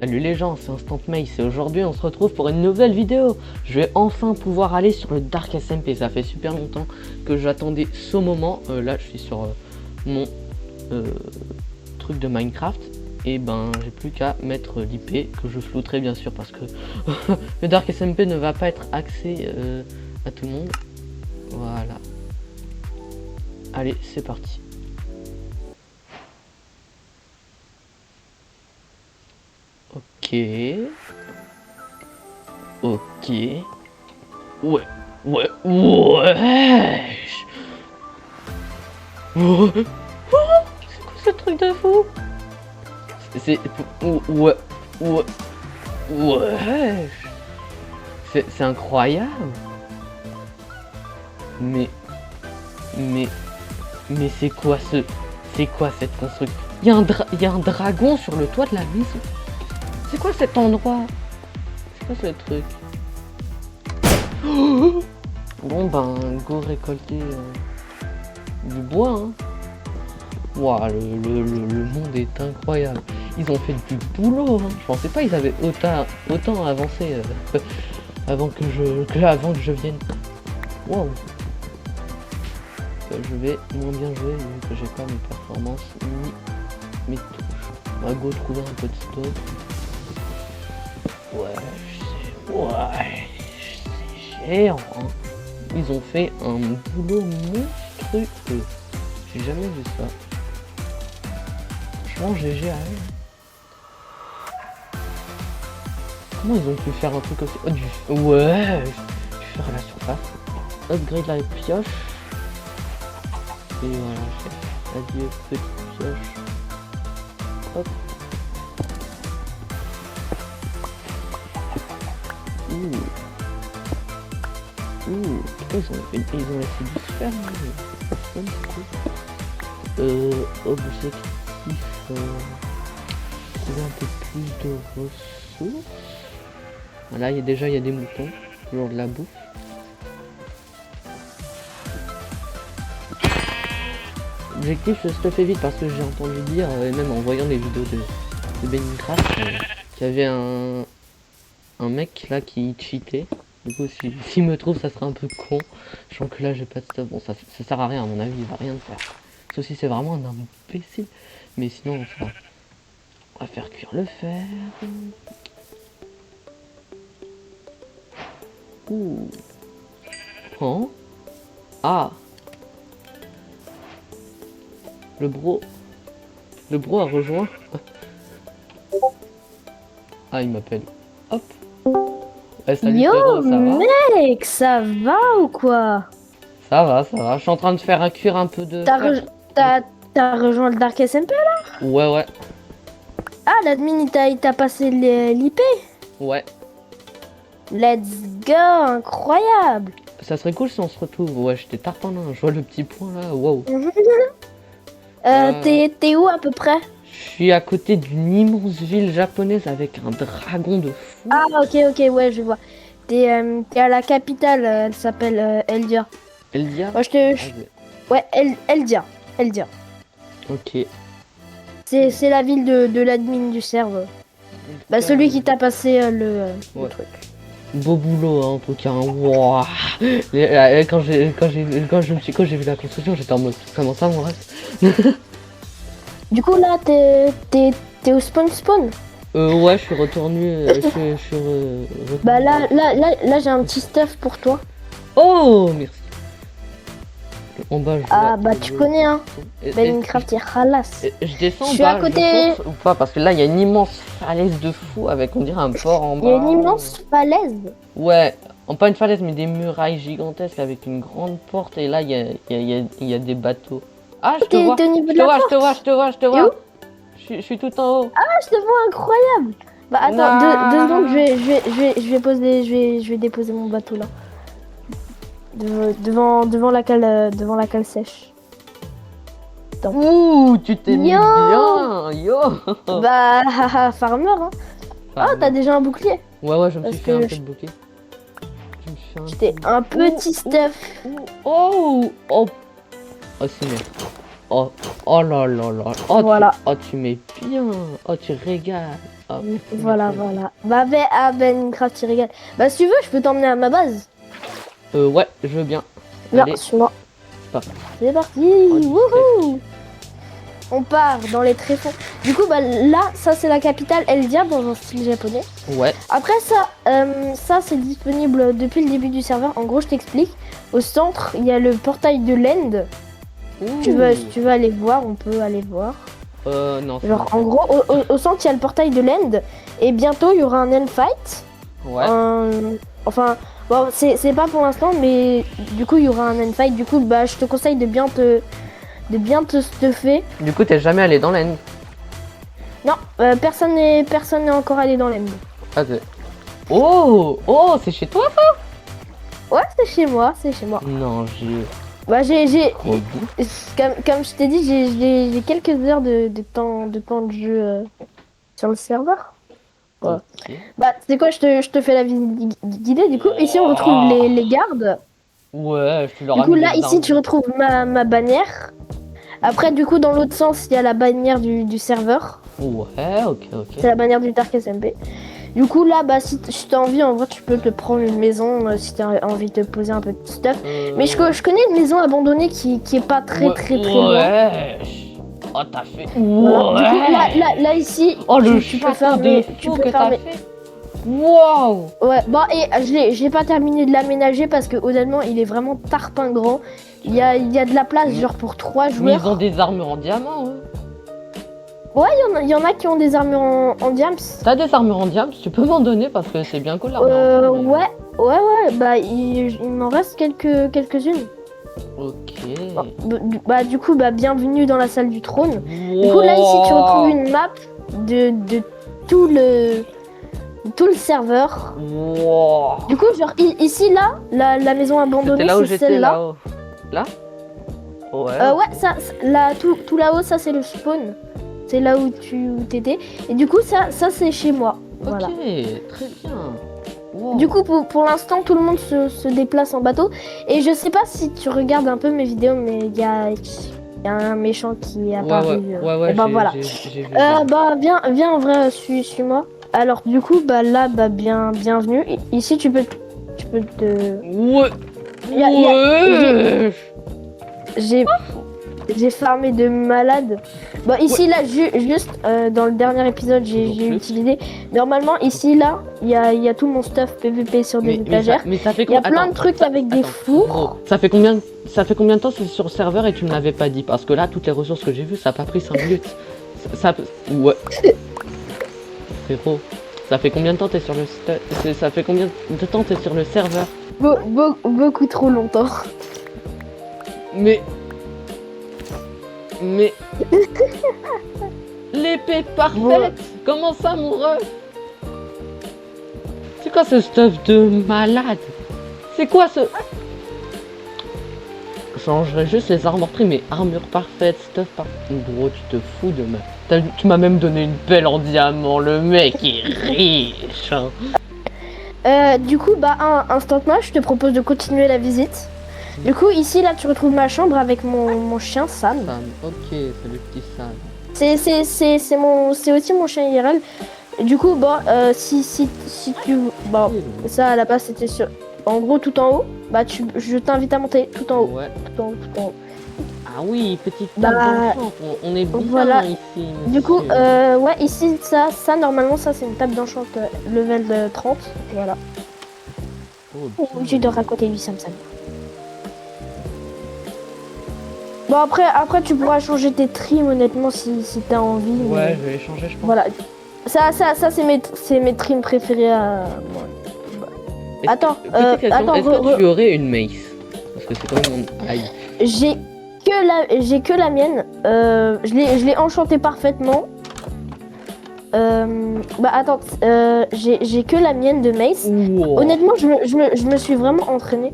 Salut les gens, c'est Instant Mace et aujourd'hui on se retrouve pour une nouvelle vidéo. Je vais enfin pouvoir aller sur le Dark SMP, ça fait super longtemps que j'attendais ce moment. Là je suis sur mon truc de Minecraft et ben j'ai plus qu'à mettre l'IP que je flouterai bien sûr parce que le Dark SMP ne va pas être axé à tout le monde. Voilà. Allez, c'est parti. Ok. Ok. Ouais. Ouais. Wesh. Oh, c'est quoi ce truc de fou? C'est... Ouais. Ouais. Wesh. C'est incroyable. Mais c'est quoi ce... C'est quoi cette construction? Il y a un dragon sur le toit de la maison. C'est quoi cet endroit? C'est quoi ce truc? Bon ben, go récolter du bois, hein. Waouh, le monde est incroyable. Ils ont fait du boulot, hein. Je pensais pas ils avaient autant avancé avant que je vienne. Waouh. Je vais moins bien jouer vu que j'ai pas mes performances ni mes touches. On va go trouver un peu de stock. Ouais, c'est géant, hein. Ils ont fait un boulot monstrueux. J'ai jamais vu ça. Franchement, GG à eux. Comment ils ont pu faire un truc aussi... Oh, ouais, je vais faire à la surface. Upgrade la pioche. Et voilà, adieu, petite pioche. Hop. Ils ont laissé du fer. Objectif, trouver un peu plus de ressources. Voilà, il y a des moutons, toujours de la bouffe. Objectif, je te fais vite parce que j'ai entendu dire, et même en voyant les vidéos de Minecraft, qu'il y avait un mec là qui cheatait. Du coup, s'il me trouve, ça sera un peu con. Je sens que là, j'ai pas de stuff. Bon, ça sert à rien, à mon avis, il va rien faire. Sauf si c'est vraiment un imbécile. Mais sinon, on va faire cuire le fer. Ouh. Oh. Ah. Le bro a rejoint. Ah, il m'appelle. Hop. Salut, Yo, frérot, ça va? mec, ça va ou quoi? Ça va. Je suis en train de faire cuire un peu de fer. T'as rejoint le Dark SMP là? Ouais. Ah, l'admin il t'a passé l'IP? Ouais. Let's go, incroyable! Ça serait cool si on se retrouve. Ouais, j'étais tarpin, je vois le petit point là. Wow. T'es où à peu près? Je suis à côté d'une immense ville japonaise avec un dragon de fou. Ah, ok, ouais, je vois. T'es à la capitale, elle s'appelle Eldia. Eldia? Moi, ouais, Eldia. Ok. C'est la ville de l'admin du serveur. Bah, celui qui t'a passé le truc. Beau boulot, hein, en tout cas. Wow. Quand j'ai vu la construction, j'étais en mode comment ça, mon reste. Du coup, là, t'es au spawn? Ouais, je suis retourné. Bah là j'ai un petit stuff pour toi. Oh, merci. En bas, tu connais, hein. Minecraft, il ralasse. Je descends. Je suis à côté. Ou pas, parce que là, il y a une immense falaise de fou avec, on dirait, un port en bas. Il y a une immense falaise. Ouais, pas une falaise, mais des murailles gigantesques avec une grande porte. Et là, il y a des bateaux. Ah, je te vois. Je te vois. Je suis tout en haut. Ah, je te vois, incroyable. Bah attends, deux secondes, je vais déposer mon bateau là. Devant la cale sèche. Attends. Ouh, tu t'es mis bien. Yo. Bah, farmer, hein. Ah, t'as déjà un bouclier. Ouais, je me suis fait un peu de bouquet. J'étais un petit stuff. Oh, c'est bien. Oh là là. Oh, voilà. Tu mets bien. Oh, tu régales. Hop. Voilà. Bah, Minecraft, il régale. Bah, si tu veux, je peux t'emmener à ma base. Ouais, je veux bien. Viens, Allez. suis-moi. Hop. C'est parti. Oh, Wouhou. On part dans les tréfonds. Du coup, bah là, ça c'est la capitale Eldia dans un style japonais. Ouais. Après ça c'est disponible depuis le début du serveur. En gros, je t'explique. Au centre, il y a le portail de l'End. Si tu veux aller voir, on peut aller voir. Non. Genre, en gros, au centre, il y a le portail de l'End. Et bientôt, il y aura un end fight. Ouais. Enfin, bon, c'est pas pour l'instant, mais du coup, il y aura un end fight. Du coup, bah, je te conseille de bien te stuffer. Du coup, t'es jamais allé dans l'end? Non, personne n'est encore allé dans l'end. Ah, oh, c'est chez toi ça? Ouais, c'est chez moi. Non, Bah, trop bien. comme je t'ai dit, j'ai quelques heures de temps de jeu sur le serveur. Ouais. Ok. Bah, c'est quoi, je te fais la visite guidée. Du coup, ici, on retrouve les gardes. Ouais, je te leur Du coup, mis là, des ici, armes. tu retrouves ma bannière. Après, du coup, dans l'autre sens, il y a la bannière du serveur. Ouais, ok. C'est la bannière du Dark SMP. Du coup, là, bah, si t'as envie, en vrai, tu peux te prendre une maison si t'as envie de te poser un peu de stuff. Mais je connais une maison abandonnée qui est pas très loin. Ouais. Oh, t'as fait. Voilà. Ouais. Du coup, là, ici, Oh, le tu peux château fermer. de Tu fou peux que t'as fermer. fait. Waouh. Ouais, bon, et je l'ai pas terminé de l'aménager parce que honnêtement, il est vraiment tarpin grand. Il y a de la place, genre pour 3 Mais joueurs. ils ont des armures en diamant, hein. Ouais, il y en a qui ont des armures en diams. T'as des armures en diamant, tu peux m'en donner parce que c'est bien cool l'armure en diamant, mais- Ouais, bah il m'en reste quelques-unes. Ok. Bah du coup, bah bienvenue dans la salle du trône. Du coup, là ici, tu retrouves une map de tout le serveur. Wow. Du coup, genre ici, là, la maison C'était abandonnée, là où c'est j'étais celle-là. là-haut. Là? Ouais. Ouais, là, tout là-haut, ça c'est le spawn. C'est là où t'étais. Et du coup, ça c'est chez moi. Voilà. Ok, très bien. Wow. Du coup, pour l'instant, tout le monde se déplace en bateau. Et je sais pas si tu regardes un peu mes vidéos, mais il y a un méchant qui est apparu. Ouais, et bah voilà. j'ai vu. Bah viens en vrai, suis-moi. Alors du coup, bah là, bah bienvenue. Ici, tu peux te. Ouais. Ouais. J'ai farmé de malade. Bon, ici, là, juste dans le dernier épisode, j'ai utilisé. Normalement, ici, là, il y a tout mon stuff PVP sur des étagères. Mais ça fait Il y a plein de trucs avec des fours. Gros, ça fait combien de temps c'est sur le serveur et tu me l'avais pas dit? Parce que là, toutes les ressources que j'ai vues, ça a pas pris 5 minutes. Ouais. Frérot, ça fait combien de temps t'es sur le ça fait combien de temps t'es sur le serveur? Beaucoup trop longtemps. Mais l'épée parfaite. Ouais. Comment ça, mon ref? C'est quoi ce stuff de malade? C'est quoi ce... Je changerais juste les armoreries, mais armure parfaite, stuff parfait. Gros, tu te fous de moi. Tu m'as même donné une pelle en diamant, le mec est riche, hein. Du coup, bah, instantanément, je te propose de continuer la visite. Du coup, ici, là, tu retrouves ma chambre avec mon chien Sam. Ok, c'est le petit Sam. C'est aussi mon chien IRL. Du coup, bon, si tu... Bon, ça, à la base, c'était sur... En gros, tout en haut. Bah, je t'invite à monter tout en haut. Ouais. Tout en haut. Ah oui, petite table d'enchant. On est bien voilà. ici. Monsieur. Du coup, ouais, ici, ça, normalement, ça, c'est une table d'enchant level 30. Voilà. Oh, Je dois raconter lui, Sam. Bon, après, tu pourras changer tes trims, honnêtement, si t'as envie. Ouais, je vais les changer, je pense. Voilà. Ça c'est mes trims préférés à moi. Attends, est-ce que tu aurais une mace? Parce que c'est quand même mon... Aïe. J'ai que la mienne. Je l'ai enchantée parfaitement. Bah attends, j'ai que la mienne de mace. Wow. Honnêtement, je me suis vraiment entraîné.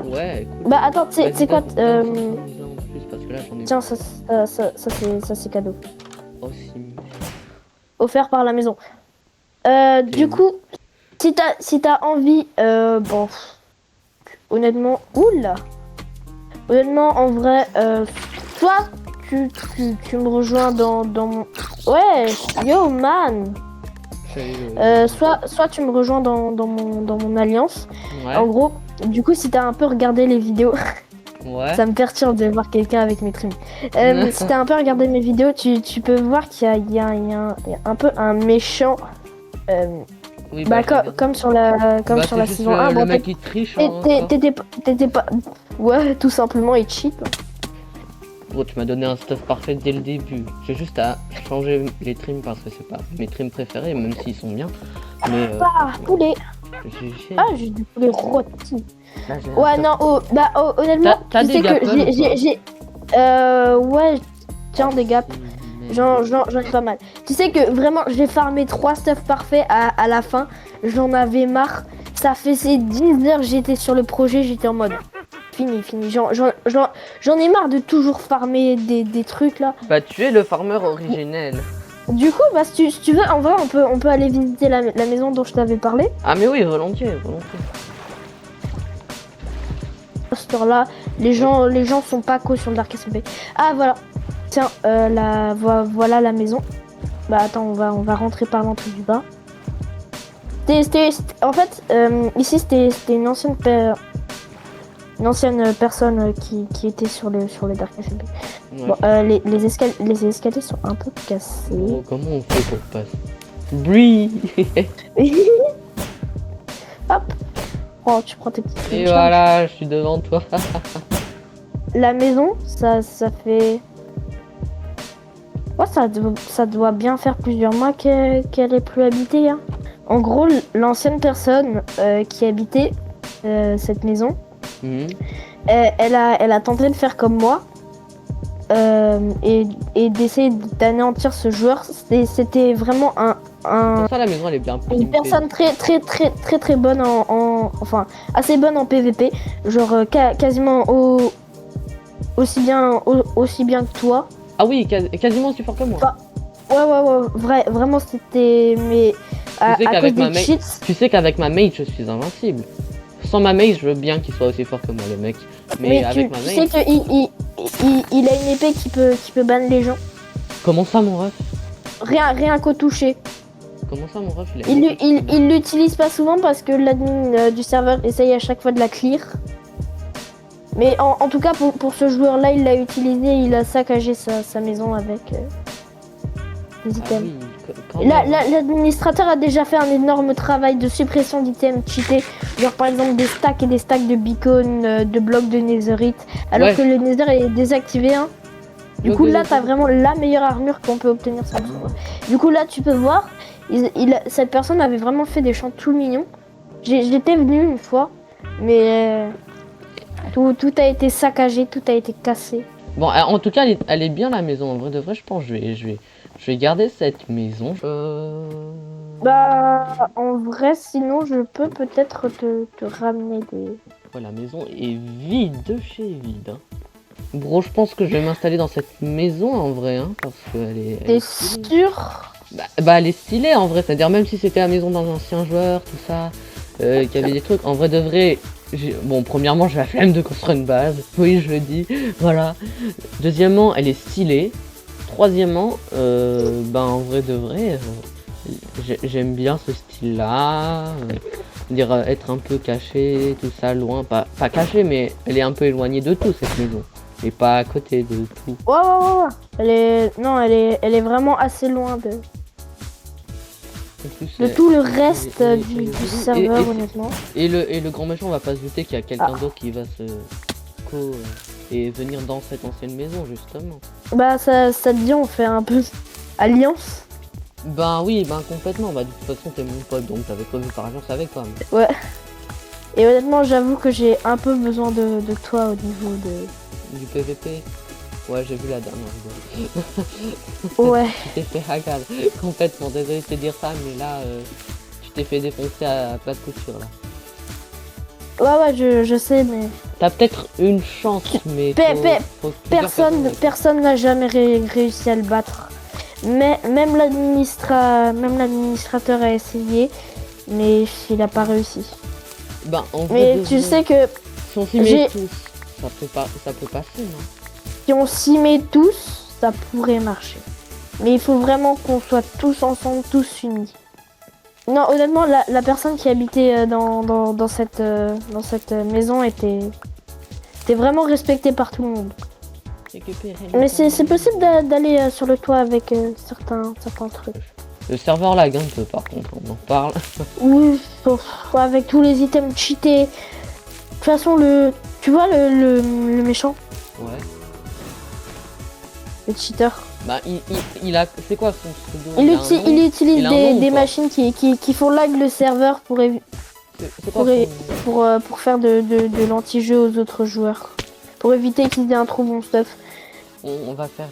Ouais, écoute. Bah attends, c'est quoi Parce que là, j'en ai... Tiens, ça c'est cadeau. Oh, si... Offert par la maison. Du coup, si t'as envie, bon, honnêtement, oula. Honnêtement, en vrai, toi, tu me rejoins dans mon... Ouais, yo man. Soit tu me rejoins dans mon alliance. Ouais. En gros, du coup, si t'as un peu regardé les vidéos, Ouais. ça me perturbe de voir quelqu'un avec mes trims. Si t'as un peu regardé mes vidéos, tu peux voir qu'il y a un peu un méchant. Oui, Bah, je regarde. comme sur la, Bah, sur c'est la juste saison le 1. Bon, mec qui triche. Hein, t'étais pas. Ouais, tout simplement, il cheat. Bon, tu m'as donné un stuff parfait dès le début. J'ai juste à changer les trims parce que c'est pas mes trims préférés, même s'ils sont bien. Mais Ah, poulet. j'ai- Ah, j'ai du poulet rôti. là, j'ai un Ouais, stuff. non, honnêtement, T'as tu des sais gaps, que ou pas j'ai. Ouais, tiens, des gaps. J'en ai pas mal. Tu sais que vraiment, j'ai farmé 3 stuff parfaits à la fin. J'en avais marre. Ça fait ces 10 heures j'étais sur le projet, j'étais en mode. Fini. J'en ai marre de toujours farmer des trucs là. Bah, tu es le farmer originel. Du coup, bah, si tu veux, en vrai, on peut aller visiter la maison dont je t'avais parlé. Ah, mais oui, volontiers, volontiers. Sur là, les gens sont pas caution de Dark SMP. Ah voilà. Tiens, voilà la maison. Bah attends, on va rentrer par l'entrée du bas. En fait, ici c'était une ancienne personne qui était sur les Dark SMP. Ouais. Bon, les escaliers sont un peu cassés. Oh, comment on fait pour passer? Brie. Hop. Oh, tu prends tes petites Et charges. voilà, je suis devant toi. La maison, ça fait. Ouais, ça doit bien faire plusieurs mois qu'elle est plus habitée. Hein. En gros, l'ancienne personne qui habitait cette maison, Mhm. elle a tenté de faire comme moi et d'essayer d'anéantir ce joueur. C'était vraiment Pour ça, la maison, elle est bien une pimpée. personne très bonne enfin assez bonne en PVP, genre quasiment aussi bien que toi. Ah oui, quasiment aussi fort que moi. Bah, ouais, vraiment c'était mais à sais cause qu'avec des ma mate- cheats. Tu sais qu'avec ma mate, je suis invincible. Sans ma mate, je veux bien qu'il soit aussi fort que moi, le mec. Mais avec ma tu sais mate... que il a une épée qui peut ban les gens. Comment ça, mon ref? Rien qu'au toucher. Comment ça, mon ref? Il l'utilise pas souvent parce que l'admin du serveur essaye à chaque fois de la clear. Mais en tout cas, pour ce joueur-là, il l'a utilisé, il a saccagé sa maison avec des Ah items. oui, quand même. L'administrateur a déjà fait un énorme travail de suppression d'items cheatés, genre par exemple des stacks et des stacks de beacon, de blocs de netherite, alors Ouais. que le nether est désactivé. Hein. Du Donc, coup, là, ok. t'as vraiment la meilleure armure qu'on peut obtenir sur le jeu. Du coup, là, tu peux voir, cette personne avait vraiment fait des champs tout mignons. J'étais venu une fois, mais tout a été saccagé, tout a été cassé. Bon, en tout cas, elle est bien, la maison. En vrai de vrai, je pense que je vais garder cette maison. Bah, en vrai, sinon, je peux peut-être te ramener des... Ouais, la maison est vide de chez vide. Hein. Gros, je pense que je vais m'installer dans cette maison en vrai, hein, parce qu'elle est... elle T'es est stylée. sûr? Bah, elle est stylée en vrai, c'est-à-dire même si c'était la maison d'un ancien joueur, tout ça, qu'il y avait des trucs, en vrai de vrai... Bon, premièrement, j'ai la flemme de construire une base, oui, je le dis, voilà. Deuxièmement, elle est stylée. Troisièmement, bah, en vrai de vrai, j'aime bien ce style-là. Dire être un peu caché, tout ça, loin, pas caché, mais elle est un peu éloignée de tout, cette maison. Et pas à côté de tout. Ouais. Elle est vraiment assez loin de En plus, tout le reste et- du et- serveur, honnêtement. Et le grand méchant, on va pas se douter qu'il y a quelqu'un d'autre qui va se et venir dans cette ancienne maison, justement. Bah, ça te dit, on fait un peu alliance. Ben oui, ben complètement. Bah de toute façon, t'es mon pote, donc t'avais pas vu par alliance avec toi. Mais... Ouais. Et honnêtement, j'avoue que j'ai un peu besoin de toi au niveau de... Du PVP. Ouais, j'ai vu la dernière vidéo. Ouais. Tu t'es fait hagal. Complètement, désolé de te dire ça, mais là, tu t'es fait défoncer à plat de couture, là. Ouais, je sais, mais... T'as peut-être une chance, mais faut Personne n'a jamais réussi à le battre. Mais même l'administrateur a essayé, mais il a pas réussi. Ben, en vrai, Mais de tu vrai, sais que si on s'y met tous, ça peut passer, non? si on s'y met tous, ça pourrait marcher. Mais il faut vraiment qu'on soit tous ensemble, tous unis. Non, honnêtement, la personne qui habitait dans cette maison était vraiment respectée par tout le monde. Mais c'est possible d'aller sur le toit avec certains trucs. Le serveur lag un peu par contre, on en parle. Oui, avec tous les items cheatés. De toute façon, tu vois le méchant, Ouais. le cheater. Bah il a... C'est quoi son pseudo? Il utilise Il a un nom, des quoi. machines qui font lag le serveur C'est quoi son... pour faire de l'anti-jeu aux autres joueurs. Pour éviter qu'ils aient un trop bon stuff. On va faire...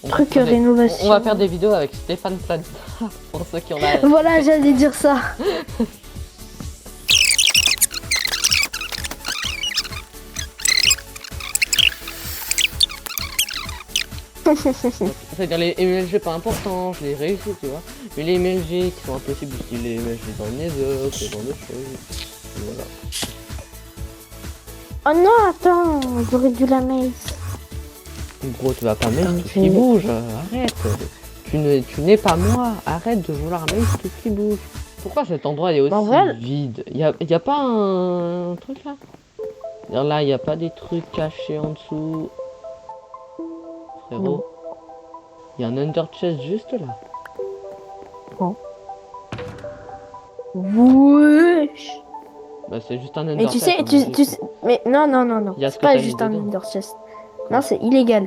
on va Truc faire des- rénovation. On va faire des vidéos avec Stéphane Plaza pour ceux qui ont la... Voilà, j'allais dire ça. C'est-à-dire les MLG pas importants, je les réussis, tu vois. Mais les MLG qui sont impossibles, style les MLG dans le Nether, ce genre de choses. Voilà. Oh non, attends, j'aurais dû la maze. Gros, tu vas pas mettre tout ce qui bouge, arrête. Tu n'es pas moi, arrête de vouloir mettre tout ce qui bouge. Pourquoi cet endroit est aussi En vrai, vide? Y a pas un truc là? C'est-à-dire là, y a pas des trucs cachés en dessous. Frérot. Y a un under chest juste là. Wesh. Bah c'est juste un under Mais tu chest. sais, hein, tu sais, mais non, Y a ce c'est que pas t'as juste mis un dedans. Ender Chest. Non, c'est illégal.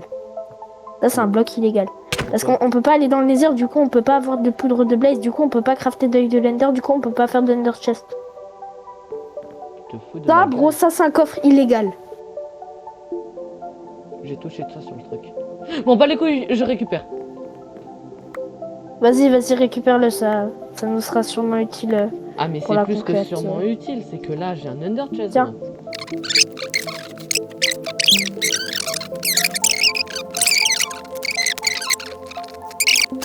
Ça, c'est un bloc illégal. Parce qu'on peut pas aller dans le Nether, du coup, on peut pas avoir de poudre de blaze, du coup, on peut pas crafter d'œil de l'Ender, du coup, on peut pas faire d'Under Chest. Tu te fous de Ça, ma bro, gueule. ça, c'est un coffre illégal. J'ai touché de ça sur le truc. Bon, bah les couilles, je récupère. Vas-y, récupère-le, ça nous sera sûrement utile. Ah, mais Pour c'est la plus que conquête, sûrement utile, c'est que là j'ai un under chest. Tiens.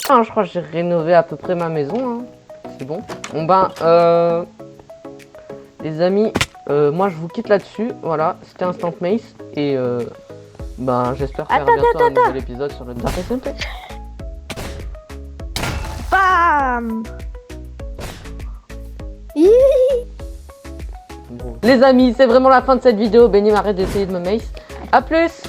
Ah, je crois que j'ai rénové à peu près ma maison. Hein. C'est bon. Bon ben, les amis, moi je vous quitte là-dessus. Voilà, c'était Instant Mace. Et ben, j'espère faire bientôt un nouvel épisode sur le Dark SMP. Bam. Hi. Les amis, c'est vraiment la fin de cette vidéo. Benny m'arrête d'essayer de me mace. A plus.